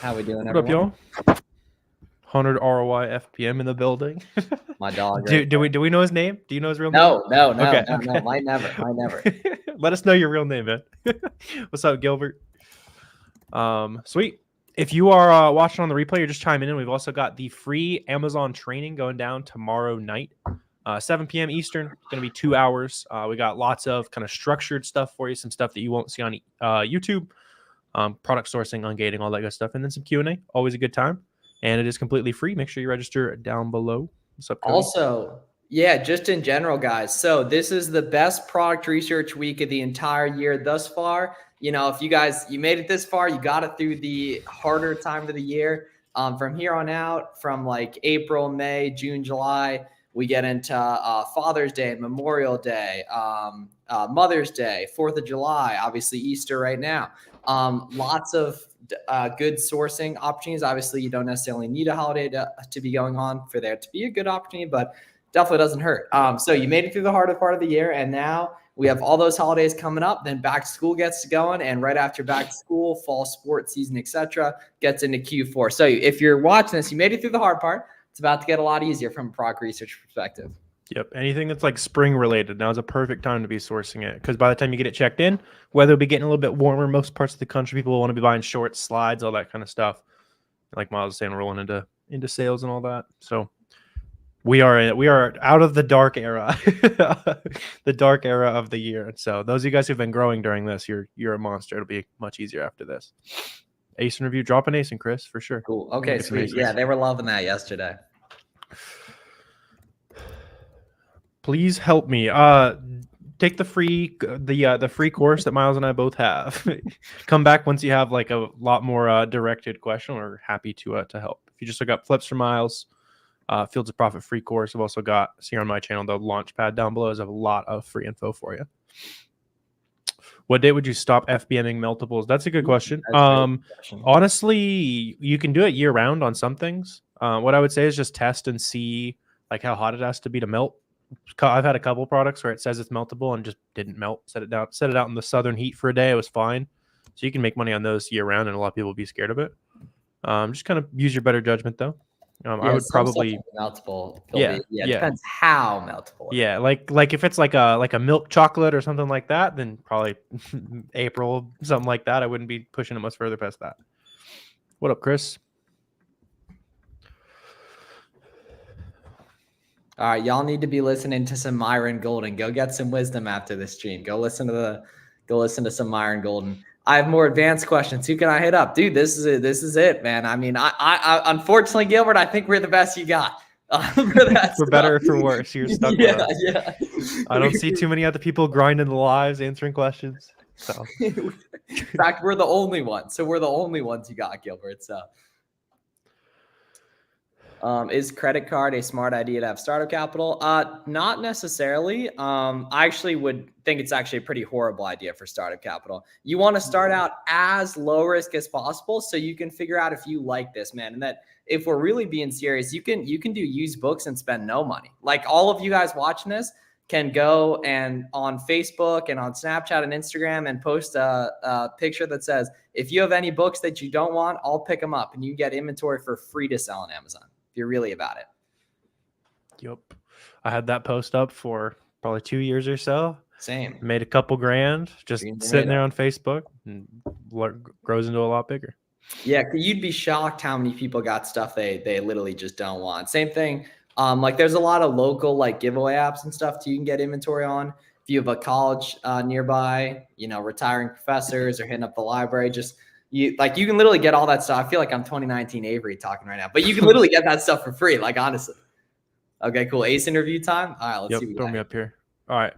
How we doing, What up, everyone? y'all? 100 ROI FPM in the building. My dog. do Right do we there. do we know his name? Do you know his real name? No. Okay, Might never. Might never. Let us know your real name, man. What's up, Gilbert? Sweet. If you are watching on the replay, you're just chiming in. We've also got the free Amazon training going down tomorrow night, 7 p.m. Eastern. It's going to be 2 hours. We got lots of kind of structured stuff for you, some stuff that you won't see on YouTube, product sourcing, ungating, all that good stuff, and then some Q&A. Always a good time. And it is completely free. Make sure you register down below. What's up, Cody? Also, yeah, just in general, guys. So this is the best product research week of the entire year thus far. You know, if you made it this far, you got it through the harder time of the year. From here on out, from like April, May, June, July, we get into Father's Day, Memorial Day, Mother's Day, 4th of July, obviously Easter right now. Lots of good sourcing opportunities. Obviously, you don't necessarily need a holiday to be going on for there to be a good opportunity, but definitely doesn't hurt. So you made it through the harder part of the year, and now we have all those holidays coming up. Then back to school gets going, and right after back to school, fall sports season, etc., gets into Q4. So if you're watching this, you made it through the hard part. It's about to get a lot easier from a product research perspective. Yep. Anything that's like spring related, now is a perfect time to be sourcing it, because by the time you get it checked in, weather will be getting a little bit warmer. Most parts of the country, people will want to be buying shorts, slides, all that kind of stuff. Like Miles was saying, rolling into sales and all that. So we are out of the dark era, the dark era of the year. So those of you guys who've been growing during this, you're a monster. It'll be much easier after this. ASIN review, drop an ASIN, Chris, for sure. Cool. Okay, sweet. Yeah, they were loving that yesterday. Please help me. Take the free course that Miles and I both have. Come back once you have like a lot more directed question. We're happy to help. If you just look up Flips for Miles, Fields of Profit free course. I've also got, see on my channel, the launch pad down below is a lot of free info for you. What day would you stop FBMing meltables? That's a good question. Honestly, you can do it year round on some things. What I would say is just test and see like how hot it has to be to melt. I've had a couple products where it says it's meltable and just didn't melt. Set it out in the southern heat for a day. It was fine. So you can make money on those year round, and a lot of people will be scared of it. Just kind of use your better judgment though. I would probably meltable. Yeah. Depends how meltable. Yeah, like if it's like a milk chocolate or something like that, then probably April, something like that. I wouldn't be pushing it much further past that. What up, Chris? All right, y'all need to be listening to some Myron Golden. Go get some wisdom after this stream. Go listen to some Myron Golden. I have more advanced questions. Who can I hit up, dude? This is it, man. I mean, I unfortunately, Gilbert, I think we're the best you got. For better or for worse, you're stuck with us. Yeah. I don't see too many other people grinding the lives, answering questions. So, in fact, we're the only ones. So we're the only ones you got, Gilbert. So. Is credit card a smart idea to have startup capital? Not necessarily. I actually would think it's actually a pretty horrible idea for startup capital. You want to start out as low risk as possible so you can figure out if you like this, man. And that if we're really being serious, you can do used books and spend no money. Like all of you guys watching this can go and on Facebook and on Snapchat and Instagram and post a picture that says, if you have any books that you don't want, I'll pick them up, and you get inventory for free to sell on Amazon. If you're really about it. Yep. I had that post up for probably 2 years or so. Same. Made a couple grand just sitting there on Facebook, and grows into a lot bigger. Yeah, you'd be shocked how many people got stuff they literally just don't want. Same thing. Like there's a lot of local like giveaway apps and stuff too you can get inventory on. If you have a college nearby, retiring professors or hitting up the library, you can literally get all that stuff. I feel like I'm 2019 Avery talking right now, but you can literally get that stuff for free. Like honestly. Okay, cool. Ace interview time. All right, let's see. Throw me up here. All right,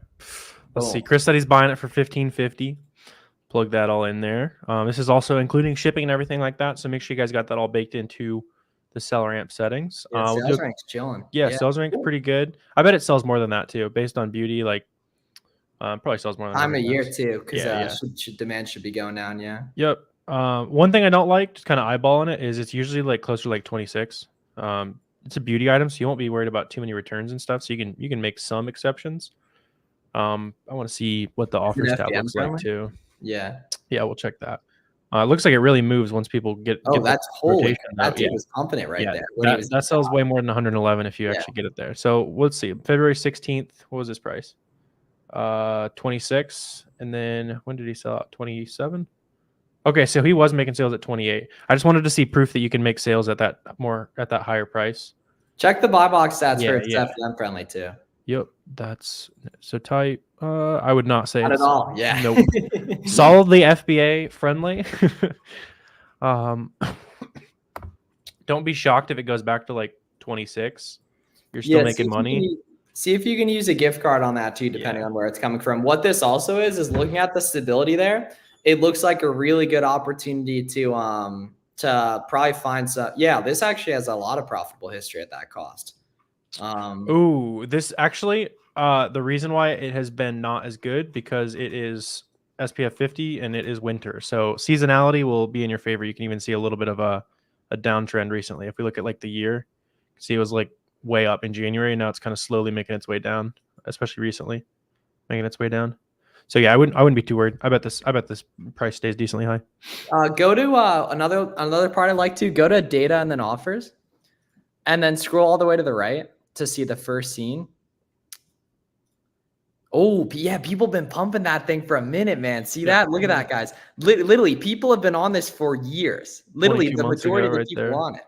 let's see. Chris said he's buying it for $15.50. Plug that all in there. This is also including shipping and everything like that. So make sure you guys got that all baked into the SellerAmp settings. Yeah, sales rank's chilling. Yeah, sales rank's pretty good. I bet it sells more than that too, based on beauty. Like probably sells more than time of year too, because demand should be going down. Yeah. Yep. One thing I don't like, just kind of eyeballing it, is it's usually like closer to like 26. It's a beauty item, so you won't be worried about too many returns and stuff. So you can make some exceptions. I want to see what the offers tab looks like too. Yeah, we'll check that. It looks like it really moves once people get Oh, the that's holy. rotation That out. dude Yeah. was pumping it right Yeah, there. When he was that sells way more than 111 if you Yeah. actually get it there. So let's see. February 16th, what was his price? 26. And then when did he sell out? 27? Okay, so he was making sales at 28. I just wanted to see proof that you can make sales at that higher price. Check the buy box stats for Yeah, it's yeah. FBA friendly too. Yep, that's so tight. I would not say Not at it's all. Yeah. nope. Solidly FBA friendly. Don't be shocked if it goes back to like 26. You're still making money. See if you can use a gift card on that too, depending on where it's coming from. What this also is looking at the stability there. It looks like a really good opportunity to probably find some. Yeah, this actually has a lot of profitable history at that cost. Ooh, this actually, the reason why it has been not as good because it is SPF 50 and it is winter. So seasonality will be in your favor. You can even see a little bit of a downtrend recently. If we look at like the year, see it was like way up in January. Now it's kind of slowly making its way down, especially recently making its way down. So yeah, I wouldn't be too worried. I bet this price stays decently high. Go to another part I like to go to data and then offers, and then scroll all the way to the right to see the first scene. Oh yeah, people have been pumping that thing for a minute, man. See that? Look at that, guys. Literally, people have been on this for years. Literally, the majority of the people on it.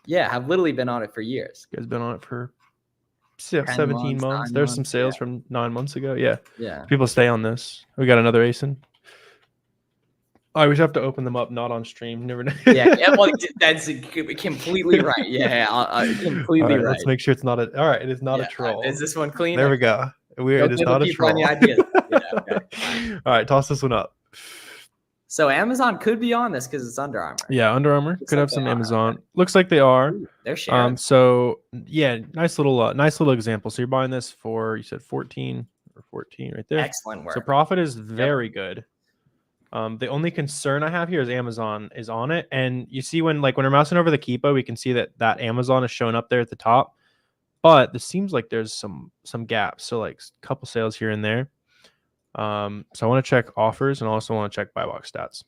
Yeah, have literally been on it for years. You guys been on it for 17 months. There's some sales from 9 months ago. Yeah. Yeah. People stay on this. We got another ASIN. I always have to open them up, not on stream. Never know. Yeah, well, that's completely right. Yeah, completely right. Let's make sure it's not a. All right, it is not a troll. Is this one clean? There we go. It is not a troll. Any ideas. Yeah, okay. All right, toss this one up. So Amazon could be on this because it's Under Armour. Yeah, Under Armour could have some Amazon. Looks like they are. Ooh, they're sharing. So yeah, nice little example. So you're buying this for, you said 14 right there. Excellent work. So profit is very good. The only concern I have here is Amazon is on it, and you see when we're mousing over the Keepa, we can see that Amazon is showing up there at the top, but this seems like there's some gaps. So like a couple sales here and there. So I want to check offers and also want to check buy box stats.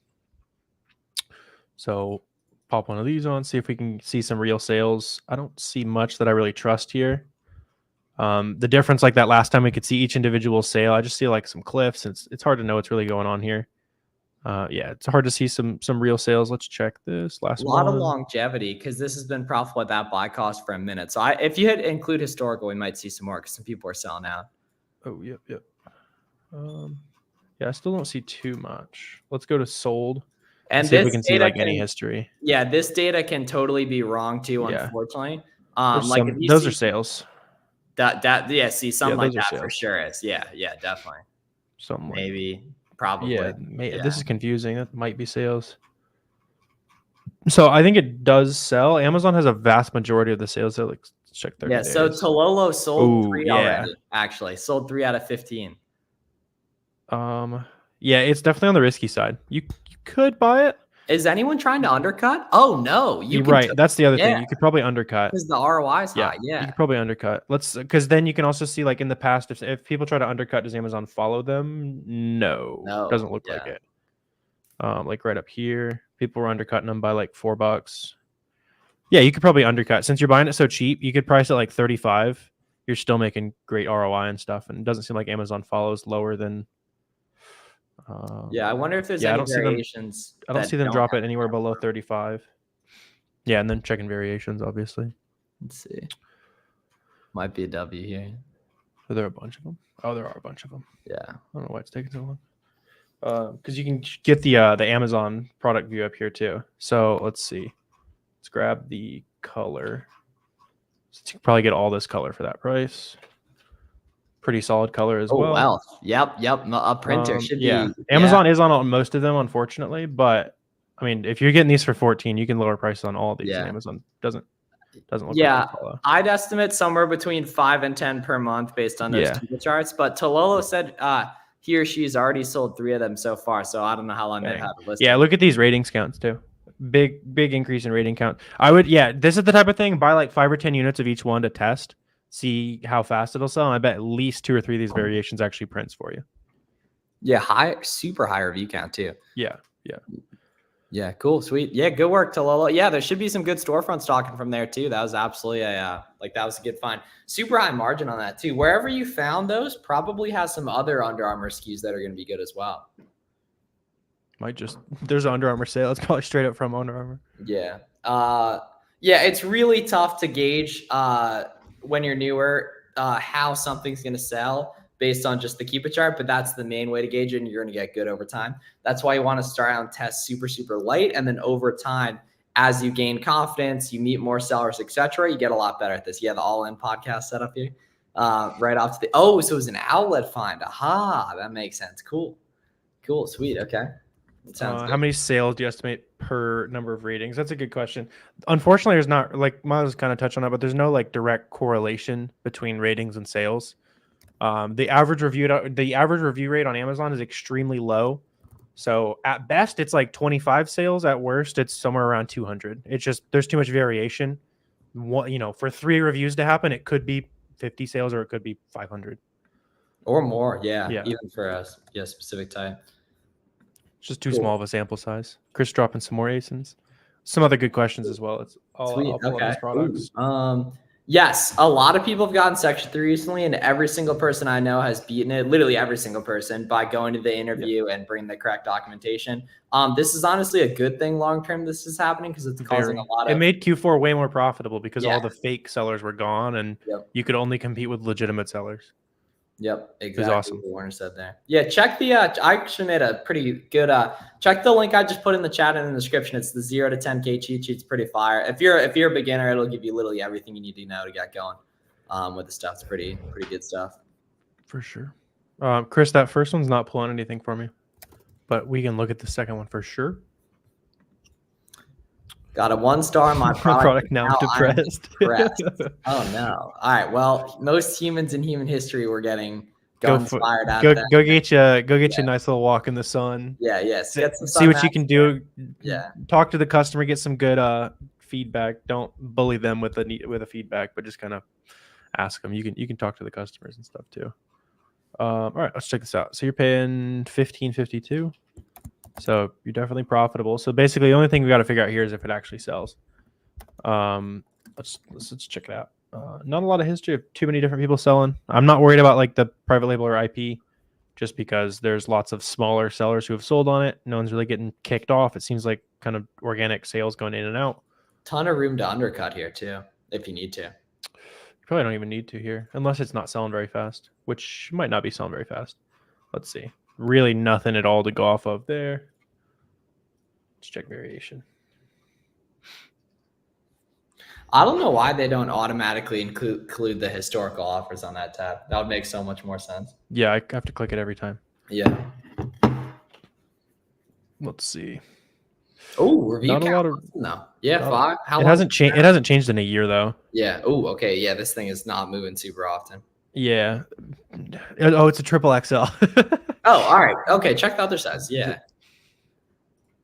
So pop one of these on, see if we can see some real sales. I don't see much that I really trust here. The difference, like that last time we could see each individual sale, I just see like some cliffs. It's hard to know what's really going on here. Yeah, it's hard to see some real sales. Let's check this last one. A lot of longevity because this has been profitable at that buy cost for a minute. So if you include historical, we might see some more because some people are selling out. Oh, yep. Yeah, I still don't see too much. Let's go to sold and see if we can see any history. Yeah, this data can totally be wrong too, unfortunately. Those are sales. See something like that for sure is. Yeah, definitely. Something maybe. Probably. Yeah, this is confusing. That might be sales. So I think it does sell. Amazon has a vast majority of the sales. So let's check 30 days. So Tololo sold 3 already, actually. Sold 3 out of 15. Yeah, it's definitely on the risky side. You could buy it. Is anyone trying to undercut? Oh no, you're right. That's the other thing. You could probably undercut because the ROI is high. Yeah, you could probably undercut. Because then you can also see like in the past, if people try to undercut, does Amazon follow them? No, doesn't look like it. Like right up here, people were undercutting them by like $4. Yeah, you could probably undercut since you're buying it so cheap. You could price it like 35. You're still making great ROI and stuff, and it doesn't seem like Amazon follows lower than. Yeah, I wonder if there's any variations. I don't see them drop it anywhere below 35. Yeah, and then checking variations, obviously. Let's see. Might be a W here. Are there a bunch of them? Oh, there are a bunch of them. Yeah. I don't know why it's taking so long. Because you can get the Amazon product view up here too. So let's see. Let's grab the color. So you can probably get all this color for that price. Pretty solid color as well. Wow. Yep. A printer should be. Amazon is on most of them, unfortunately. But I mean, if you're getting these for 14, you can lower prices on all of these. And Amazon doesn't look. Yeah, I'd estimate somewhere between 5 and 10 per month based on those charts. But Tololo said he or she's already sold 3 of them so far. So I don't know how long they've had it listed. Yeah, look at these ratings counts too. Big increase in rating count. I would. Yeah, this is the type of thing. Buy like 5 or 10 units of each one to test. See how fast it'll sell. And I bet at least 2 or 3 of these variations actually prints for you. Yeah, super high review count too. Yeah. Yeah, cool, sweet. Yeah, good work, Talolo. Yeah, there should be some good storefront stocking from there too. That was absolutely a that was a good find. Super high margin on that too. Wherever you found those, probably has some other Under Armour SKUs that are going to be good as well. There's an Under Armour sale. It's probably straight up from Under Armour. Yeah. Yeah, it's really tough to gauge when you're newer how something's going to sell based on just the Keep It chart, but that's the main way to gauge it, and you're going to get good over time. That's why you want to start out and test super, super light, and then over time, as you gain confidence, you meet more sellers, etc., you get a lot better at this. Yeah, the All-In podcast setup here. Right off to so it was an outlet find. Aha, that makes sense. Cool, sweet, okay. How many sales do you estimate per number of ratings? That's a good question. Unfortunately, there's not, like Miles kind of touched on that, but there's no like direct correlation between ratings and sales. The average review rate on Amazon is extremely low. So at best, it's like 25 sales. At worst, it's somewhere around 200. It's just there's too much variation. For 3 reviews to happen, it could be 50 sales or it could be 500 or more. Yeah. Even for a specific type. It's just too small of a sample size. Chris dropping some more ASINs. Some other good questions as well. I'll pull up his products. Yes, a lot of people have gotten Section 3 recently, and every single person I know has beaten it, literally every single person, by going to the interview and bringing the correct documentation. This is honestly a good thing long-term this is happening because it's causing a lot of... It made Q4 way more profitable because all the fake sellers were gone, and you could only compete with legitimate sellers. Yep, exactly. It was awesome. What Warner said there. Yeah, check the I actually made a pretty good check the link I just put in the chat and in the description. It's the 0 to 10K cheat sheet. It's pretty fire. If you're a beginner, it'll give you literally everything you need to know to get going with the stuff. It's pretty good stuff. For sure. Chris, that first one's not pulling anything for me, but we can look at the second one for sure. Got a 1 star on my product. Now depressed. Oh no! All right. Well, most humans in human history were getting inspired out. Go get you a nice little walk in the sun. Yeah. See what you can do. Yeah. Talk to the customer. Get some good feedback. Don't bully them with a feedback, but just kind of ask them. You can talk to the customers and stuff too. All right. Let's check this out. So you're paying $15.52. So you're definitely profitable. So basically, the only thing we got to figure out here is if it actually sells. Let's check it out. Not a lot of history of too many different people selling. I'm not worried about like the private label or IP, just because there's lots of smaller sellers who have sold on it. No one's really getting kicked off. It seems like kind of organic sales going in and out. Ton of room to undercut here too, if you need to. You probably don't even need to here, unless it's not selling very fast, which might not be selling very fast. Let's see. Really nothing at all to go off of there. Let's check variation. I don't know why they don't automatically include the historical offers on that tab. That would make so much more sense. Yeah, I have to click it every time. Yeah. Let's see. Oh, review not count. A lot of, no. Yeah, 5. How it hasn't changed. It hasn't changed in a year though. Yeah. Oh, okay. Yeah, this thing is not moving super often. Yeah. Oh, it's a triple XL. Oh, all right. Okay, check the other size. Yeah.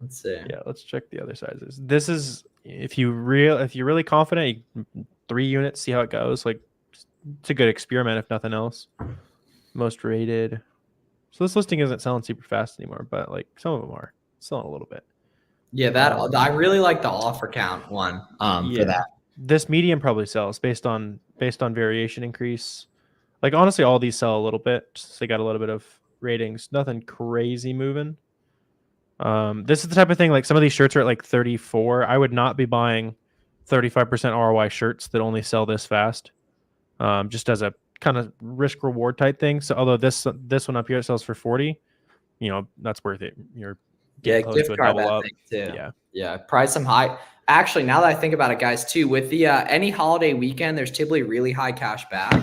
Let's see. Yeah, let's check the other sizes. This is if you're really confident, 3 units, see how it goes. Like it's a good experiment if nothing else. Most rated. So this listing isn't selling super fast anymore, but like some of them are selling a little bit. Yeah, I really like the offer count one. For that. This medium probably sells based on variation increase. Like honestly, all these sell a little bit. Just they got a little bit of ratings. Nothing crazy moving. This is the type of thing, like some of these shirts are at like 34. I would not be buying 35% ROI shirts that only sell this fast. Just as a kind of risk reward type thing. So although this one up here sells for 40, that's worth it. You're gift card that thing too. Yeah. Price them high. Actually, now that I think about it, guys, too, with the any holiday weekend, there's typically really high cash back.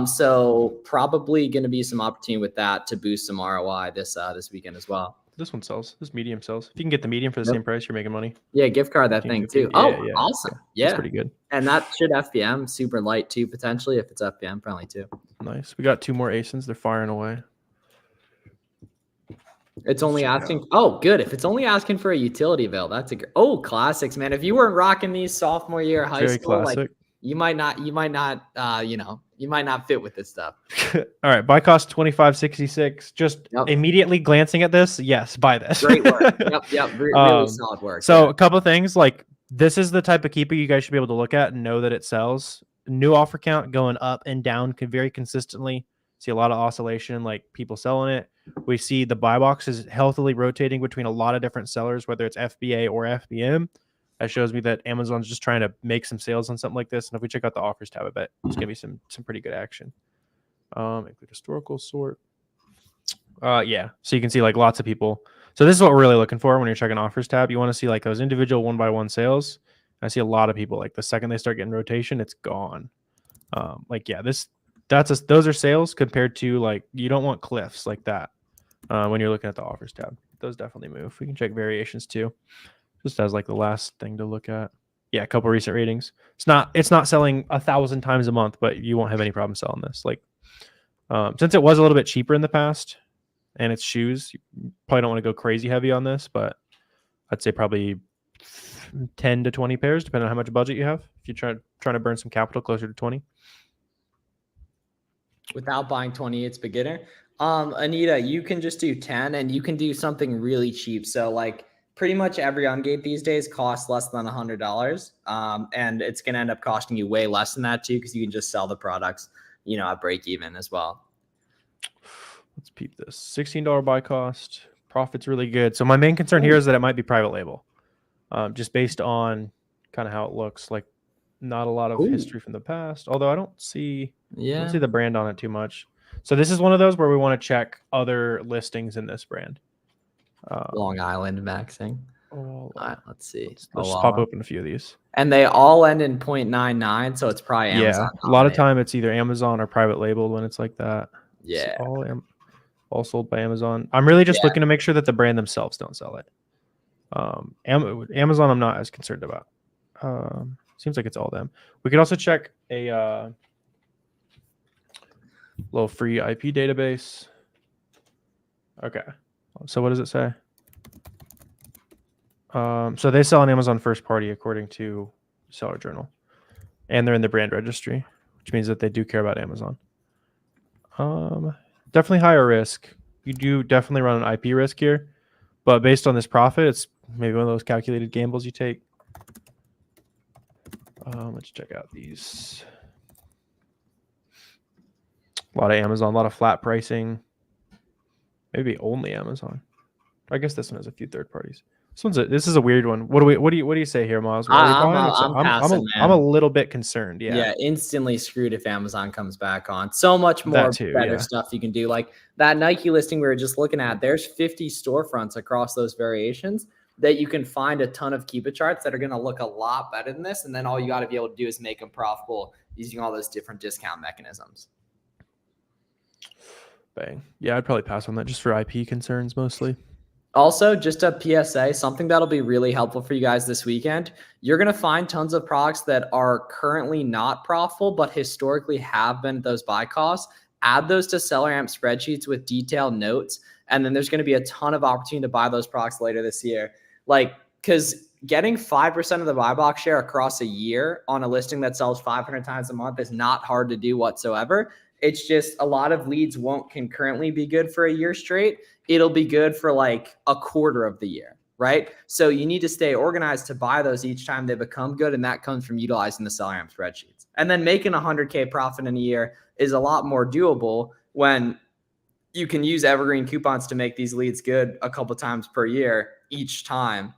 So probably going to be some opportunity with that to boost some ROI this weekend as well. This one sells. This medium sells. If you can get the medium for the same price, you're making money. Yeah, gift card that thing too. Yeah. Awesome. Yeah, that's pretty good. And that should FBM super light too, potentially if it's FBM friendly too. Nice. We got 2 more ASINs. They're firing away. It's only asking. Oh, good. If it's only asking for a utility avail, that's a great. Oh, classics, man. If you weren't rocking these sophomore year of high school, like you might not. You You might not fit with this stuff. All right, buy cost 25.66. Just immediately glancing at this, yes, buy this. Great work. Yep. Really solid work. So a couple of things, like this is the type of keeper you guys should be able to look at and know that it sells. New offer count going up and down very consistently. See a lot of oscillation, like people selling it. We see the buy box is healthily rotating between a lot of different sellers, whether it's FBA or FBM. That shows me that Amazon's just trying to make some sales on something like this. And if we check out the offers tab, I bet it's gonna be some pretty good action. Include historical sort. Yeah. So you can see like lots of people. So this is what we're really looking for when you're checking offers tab. You want to see like those individual 1-by-1 sales. I see a lot of people like the second they start getting rotation, it's gone. Like yeah, those are sales compared to like you don't want cliffs like that when you're looking at the offers tab. Those definitely move. We can check variations too. Just as like the last thing to look at. Yeah, a couple recent ratings. It's not selling 1,000 times a month, but you won't have any problem selling this. Like since it was a little bit cheaper in the past and it's shoes, you probably don't want to go crazy heavy on this, but I'd say probably 10 to 20 pairs, depending on how much budget you have. If you're trying to burn some capital, closer to 20. Without buying 20, it's beginner. Anita, you can just do 10 and you can do something really cheap. So like pretty much every ungate these days costs less than $100. And it's going to end up costing you way less than that too, because you can just sell the products, at break even as well. Let's peep this. $16 buy cost. Profit's really good. So my main concern here is that it might be private label. Just based on kind of how it looks, like not a lot of history from the past. Although I don't see the brand on it too much. So this is one of those where we want to check other listings in this brand. Long Island maxing. All right, let's see. Let's just pop open a few of these. And they all end in 0.99, so it's probably Amazon. Yeah, a lot of time it's either Amazon or private labeled when it's like that. Yeah. It's all sold by Amazon. I'm really just looking to make sure that the brand themselves don't sell it. Amazon I'm not as concerned about. Seems like it's all them. We could also check a little free IP database. Okay. So what does it say? So they sell on Amazon first party according to Seller Journal. And they're in the brand registry, which means that they do care about Amazon. Definitely higher risk. You do definitely run an IP risk here. But based on this profit, it's maybe one of those calculated gambles you take. Let's check out these. A lot of Amazon, a lot of flat pricing. Maybe only Amazon. I guess this one has a few third parties. This is a weird one. What do you say here, Miles? I'm a little bit concerned. Yeah, instantly screwed if Amazon comes back on. So much more better stuff you can do. Like that Nike listing we were just looking at. There's 50 storefronts across those variations that you can find a ton of Keepa charts that are going to look a lot better than this. And then all you got to be able to do is make them profitable using all those different discount mechanisms. Bang. Yeah, I'd probably pass on that just for IP concerns mostly. Also, just a PSA, something that'll be really helpful for you guys this weekend. You're going to find tons of products that are currently not profitable, but historically have been at those buy costs. Add those to SellerAmp spreadsheets with detailed notes. And then there's going to be a ton of opportunity to buy those products later this year. Like, because getting 5% of the buy box share across a year on a listing that sells 500 times a month is not hard to do whatsoever. It's just a lot of leads won't concurrently be good for a year straight. It'll be good for like a quarter of the year, right? So you need to stay organized to buy those each time they become good. And that comes from utilizing the SellerAmp spreadsheets. And then making 100K profit in a year is a lot more doable when you can use evergreen coupons to make these leads good a couple times per year each time.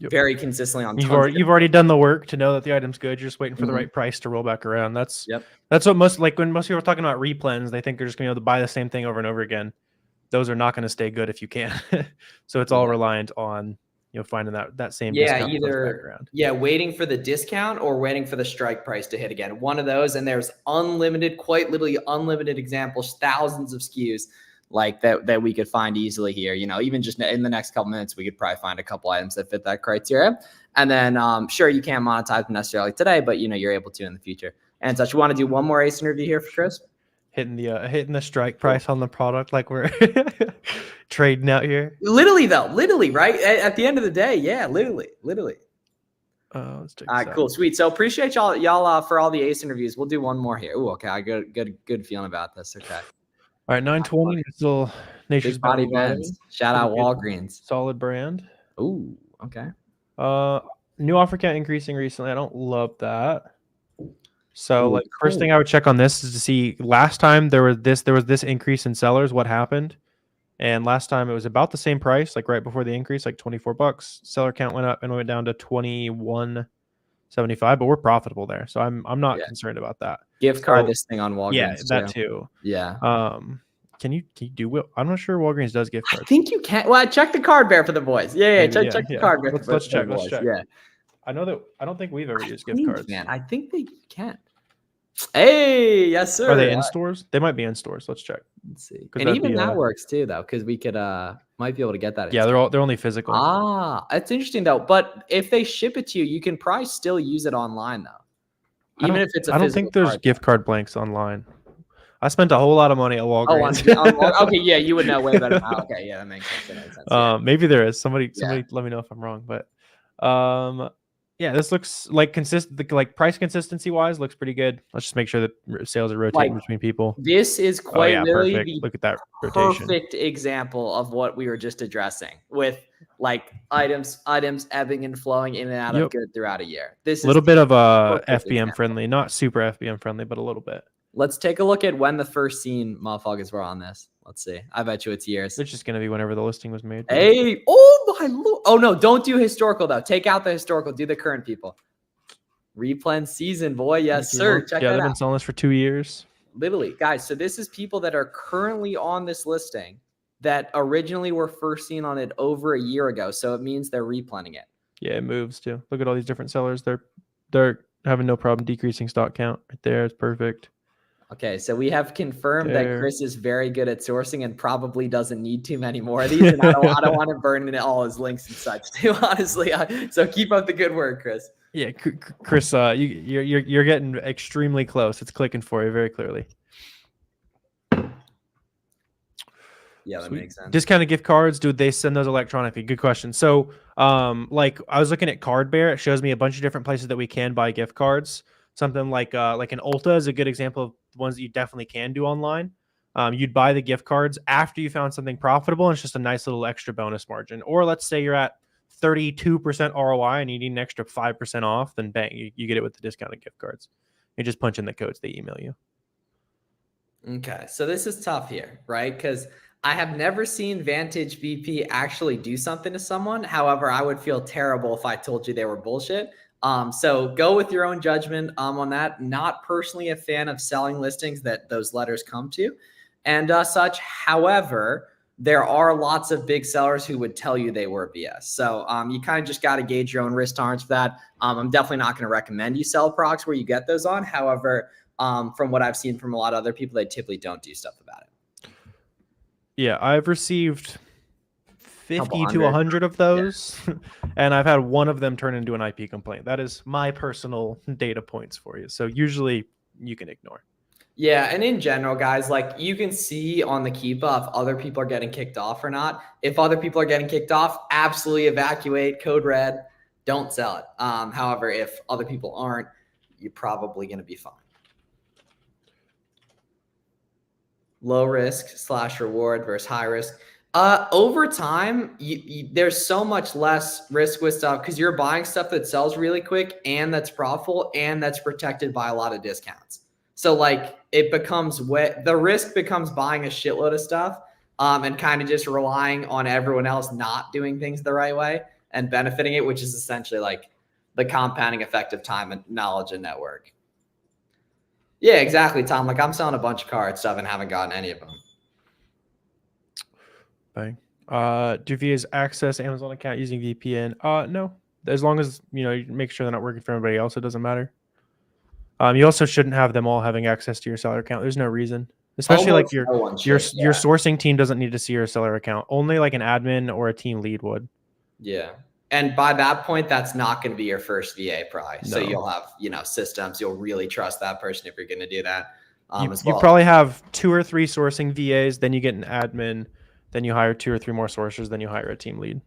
Yep. Very consistently on. You've already done the work to know that the item's good. You're just waiting for the right price to roll back around. That's what when most people are talking about replens, they think they're just going to be able to buy the same thing over and over again. Those are not going to stay good if you can. So it's all reliant on finding that same discount waiting for the discount or waiting for the strike price to hit again. One of those, and there's unlimited, quite literally unlimited examples, thousands of SKUs like that we could find easily here. Even just in the next couple minutes, we could probably find a couple items that fit that criteria. And then sure, you can't monetize them necessarily today, but you're able to in the future. And such. You want to do one more ACE interview here for Chris? Hitting the strike price on the product like we're trading out here. Literally, right? At the end of the day, yeah, literally. Let's check All this right, out. cool, sweet. So appreciate y'all for all the ace interviews. We'll do one more here. Ooh, okay, I got good feeling about this. Okay. All right, 920. Still Nature's Big body Bounty Benz. Shout Pretty out good. Walgreens. Solid brand. Ooh, okay. New offer count increasing recently. I don't love that. So Ooh, like first thing I would check on this is to see last time there was this increase in sellers, what happened? And last time it was about the same price, like right before the increase, like $24. Seller count went up and went down to 21.75, but we're profitable there. So I'm not concerned about that. Gift card this thing on Walgreens. Yeah, that too. Yeah. Can you do? I'm not sure Walgreens does gift cards. I think you can. Well, check the card bear for the boys. Yeah. Check the card bear. Let's check. Yeah. I don't think we've ever used gift cards. Man, I think they can. Hey, yes, sir. Are they in stores? They might be in stores. Let's check. Let's see. And even that works too, though, because we could might be able to get that. Yeah, they're only physical. That's interesting though. But if they ship it to you, you can probably still use it online though. Even if it's I don't think there's gift card blanks online. I spent a whole lot of money at Walgreens. Okay, yeah, you would know way better. Okay, yeah, that makes sense. Maybe there is. Somebody let me know if I'm wrong. But yeah, this looks like price consistency wise looks pretty good. Let's just make sure that sales are rotating between people. This is quite literally the Look at that rotation. Perfect example of what we were just addressing with like items ebbing and flowing in and out of good throughout a year. This is a little bit of FBM friendly, not super FBM friendly, but a little bit. Let's take a look at when the first scene motherfuckers were on this. Let's see. I bet you it's years. It's just going to be whenever the listing was made. Hey, oh my lord. Oh no, don't do historical though. Take out the historical. Do the current people. Replan season, boy. Yes, sir. Check that out. They've been selling this for 2 years. Literally, guys. So this is people that are currently on this listing that originally were first seen on it over a year ago. So it means they're replanning it. Yeah, it moves too. Look at all these different sellers. They're having no problem decreasing stock count right there. It's perfect. Okay, so we have confirmed that Chris is very good at sourcing and probably doesn't need too many more of these. And I don't want to burn in all his links and such too, honestly. So keep up the good work, Chris. Yeah, Chris, you're getting extremely close. It's clicking for you very clearly. Yeah, that makes sense. Discounted gift cards, do they send those electronically? Good question. So, like I was looking at Card Bear. It shows me a bunch of different places that we can buy gift cards. Something like an Ulta is a good example of ones that you definitely can do online. You'd buy the gift cards after you found something profitable, and it's just a nice little extra bonus margin. Or let's say you're at 32% ROI and you need an extra 5% off, then bang, you get it with the discounted gift cards. You just punch in the codes, they email you. Okay, so this is tough here, right? Because I have never seen Vantage BP actually do something to someone. However, I would feel terrible if I told you they were bullshit. So go with your own judgment on that. Not personally a fan of selling listings that those letters come to and such. However, there are lots of big sellers who would tell you they were BS. So you kind of just got to gauge your own risk tolerance for that. I'm definitely not going to recommend you sell products where you get those on. However, from what I've seen from a lot of other people, they typically don't do stuff about it. Yeah, I've received 50 to 100 of those, and I've had one of them turn into an IP complaint. That is my personal data points for you. So usually you can ignore. Yeah, and in general, guys, like you can see on the Keepa if other people are getting kicked off or not. If other people are getting kicked off, absolutely evacuate, code red, don't sell it. However, if other people aren't, you're probably going to be fine. Low risk / reward versus high risk. Over time, there's so much less risk with stuff because you're buying stuff that sells really quick and that's profitable and that's protected by a lot of discounts. So like it becomes the risk becomes buying a shitload of stuff and kind of just relying on everyone else not doing things the right way and benefiting it, which is essentially like the compounding effect of time and knowledge and network. Yeah, exactly, Tom. Like I'm selling a bunch of card stuff and haven't gotten any of them. Bang. Do VAs access Amazon account using VPN? No. As long as you make sure they're not working for everybody else, it doesn't matter. You also shouldn't have them all having access to your seller account. There's no reason. Especially like your sourcing team doesn't need to see your seller account. Only like an admin or a team lead would. Yeah. And by that point, that's not going to be your first VA probably. No. So you'll have, systems. You'll really trust that person if you're going to do that. You probably have 2 or 3 sourcing VAs, then you get an admin, then you hire 2 or 3 more sourcers, then you hire a team lead.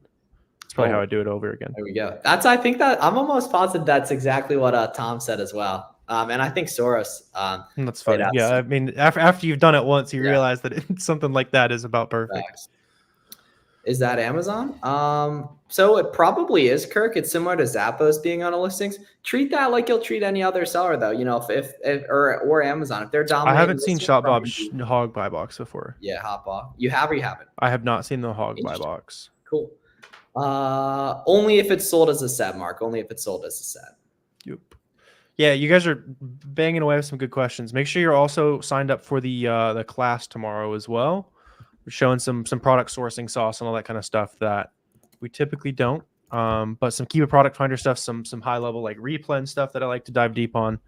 That's probably how I do it over again. There we go. I think that I'm almost positive that's exactly what Tom said as well. And I think Soros. That's funny. Yeah, I mean, after you've done it once, you realize that something like that is about perfect. Facts. Is that Amazon? So it probably is, Kirk. It's similar to Zappos being on a listings. Treat that like you'll treat any other seller, though. You know, if or Amazon, if they're dominating. I haven't seen ShopBob's hog buy box before. Yeah, Hotbot. You have or you haven't? I have not seen the hog buy box. Cool. Only if it's sold as a set, Mark. Only if it's sold as a set. Yep. Yeah, you guys are banging away with some good questions. Make sure you're also signed up for the class tomorrow as well. We're showing some product sourcing sauce and all that kind of stuff that we typically don't. But some Kiva product finder stuff, some high level like replen stuff that I like to dive deep on.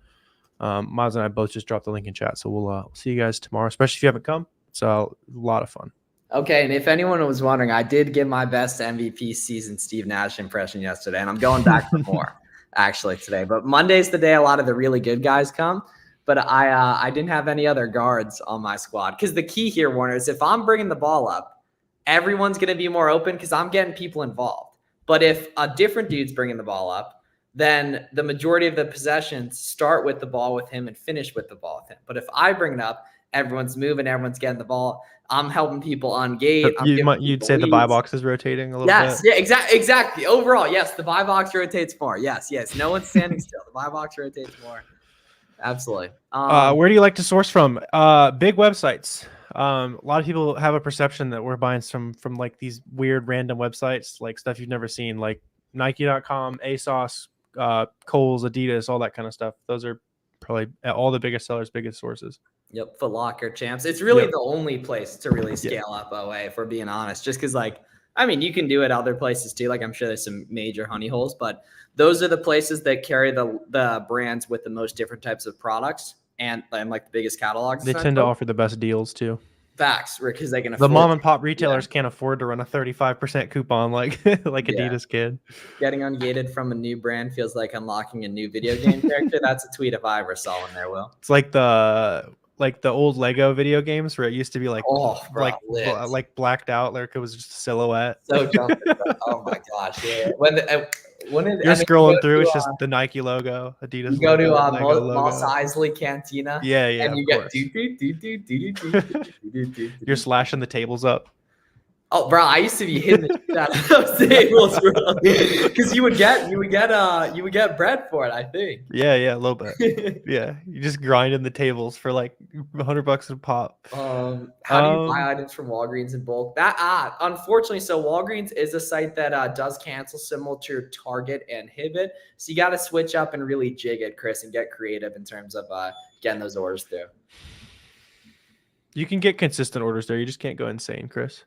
Miles and I both just dropped the link in chat, so we'll see you guys tomorrow. Especially if you haven't come, it's a lot of fun. Okay, and if anyone was wondering, I did give my best MVP season Steve Nash impression yesterday, and I'm going back for more actually today. But Monday's the day a lot of the really good guys come. But I didn't have any other guards on my squad, because the key here, Warner, is if I'm bringing the ball up, everyone's going to be more open because I'm getting people involved. But if a different dude's bringing the ball up, then the majority of the possessions start with the ball with him and finish with the ball with him. But if I bring it up, everyone's moving, everyone's getting the ball. I'm helping people ungate. You'd say the buy box is rotating a little bit? Yes, yeah, exactly. Overall, yes, the buy box rotates more. Yes. No one's standing still. The buy box rotates more. Absolutely. Where do you like to source from? Big websites. A lot of people have a perception that we're buying from like these weird random websites, like stuff you've never seen, like Nike.com, ASOS, Kohl's, Adidas, all that kind of stuff. Those are probably all the biggest sellers, biggest sources. Yep, Foot Locker, Champs. It's really the only place to really scale up OA, if we're being honest. Just because, like, I mean, you can do it other places too. Like, I'm sure there's some major honey holes, but those are the places that carry the brands with the most different types of products and like the biggest catalogs. They tend to offer the best deals too. Facts, because they can afford. The mom and pop retailers can't afford to run a 35% coupon like Adidas kid. Getting ungated from a new brand feels like unlocking a new video game character. That's a tweet if I ever saw one there, Will. It's like the old Lego video games where it used to be like like blacked out, like it was just a silhouette. So jumping. Oh my gosh, yeah. When you're scrolling through, it's just the Nike logo, Adidas. You go to Mos Eisley Cantina. Yeah, and you get You're slashing the tables up. Oh, bro, I used to be hitting those tables, bro, because you would get bread for it, I think. Yeah, a little bit. Yeah, you just grinding the tables for like $100 a pop. How do you buy items from Walgreens in bulk? Unfortunately, so Walgreens is a site that does cancel, similar to Target and Hibbett. So you got to switch up and really jig it, Chris, and get creative in terms of getting those orders through. You can get consistent orders there. You just can't go insane, Chris.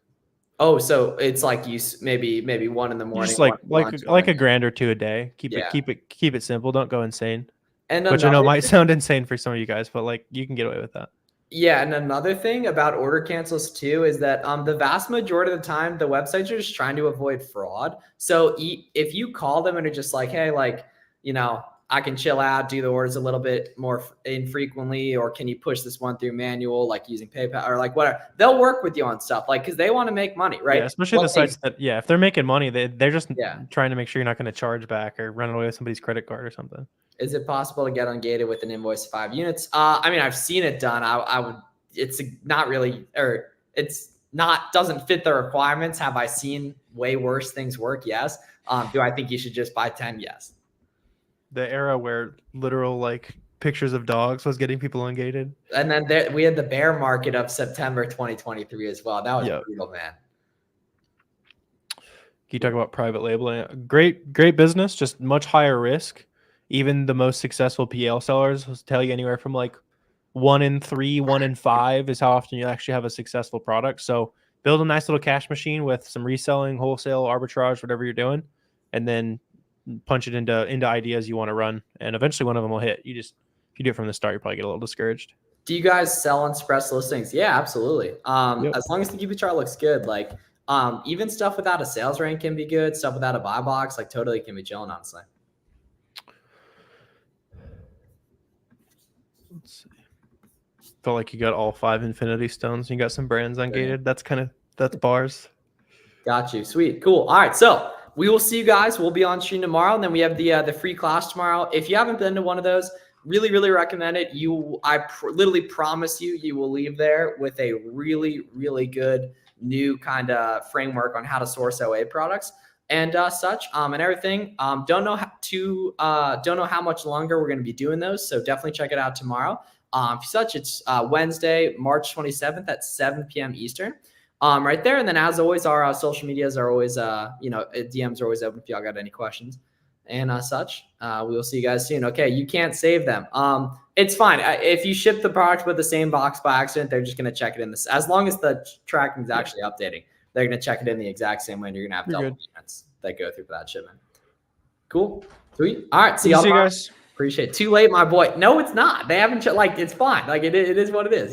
Oh, so it's like you maybe 1 in the morning, just like a grand or two a day. Keep it simple. Don't go insane. And which I know might sound insane for some of you guys, but like you can get away with that. Yeah, and another thing about order cancels too is that the vast majority of the time the websites are just trying to avoid fraud. So if you call them and are just like, hey, like, you know, I can chill out, do the orders a little bit more infrequently, or can you push this one through manual, like using PayPal or like whatever? They'll work with you on stuff, like, because they want to make money, right? Yeah, especially the sites that, if they're making money, they're just trying to make sure you're not going to charge back or run away with somebody's credit card or something. Is it possible to get ungated with an invoice of 5 units? I mean, I've seen it done. I would. It's not really, or doesn't fit the requirements. Have I seen way worse things work? Yes. Do I think you should just buy 10? Yes. The era where literal like pictures of dogs was getting people ungated. And then we had the bear market of September 2023 as well. That was brutal, man. Can you talk about private labeling? Great business, just much higher risk. Even the most successful PL sellers will tell you anywhere from like 1 in 3, 1 in 5 is how often you actually have a successful product. So build a nice little cash machine with some reselling, wholesale, arbitrage, whatever you're doing, and then punch it into ideas you want to run, and eventually one of them will hit. If you do it from the start, you probably get a little discouraged. Do you guys sell on Express listings? Yeah, absolutely. As long as the QB chart looks good, like even stuff without a sales rank can be good. Stuff without a buy box, like totally can be chilling, honestly. Let's see. Felt like you got all 5 Infinity Stones and you got some brands ungated. That's bars. Got you. Sweet. Cool. All right. So we will see you guys. We'll be on stream tomorrow, and then we have the free class tomorrow. If you haven't been to one of those, really, really recommend it. Literally promise you will leave there with a really, really good new kind of framework on how to source OA products and such and everything. Don't know how much longer we're going to be doing those, so definitely check it out tomorrow. Such it's Wednesday, March 27th at 7 p.m. Eastern. Right there. And then as always, our social medias are always, DMs are always open if y'all got any questions and such. We will see you guys soon. Okay. You can't save them. It's fine. If you ship the product with the same box by accident, they're just going to check it in this, as long as the tracking is actually updating, they're going to check it in the exact same way. And you're going to have double payments that go through for that shipment. Cool. Sweet. All right. See y'all guys. Appreciate it. Too late, my boy. No, it's not. They haven't, it's fine. Like it is what it is,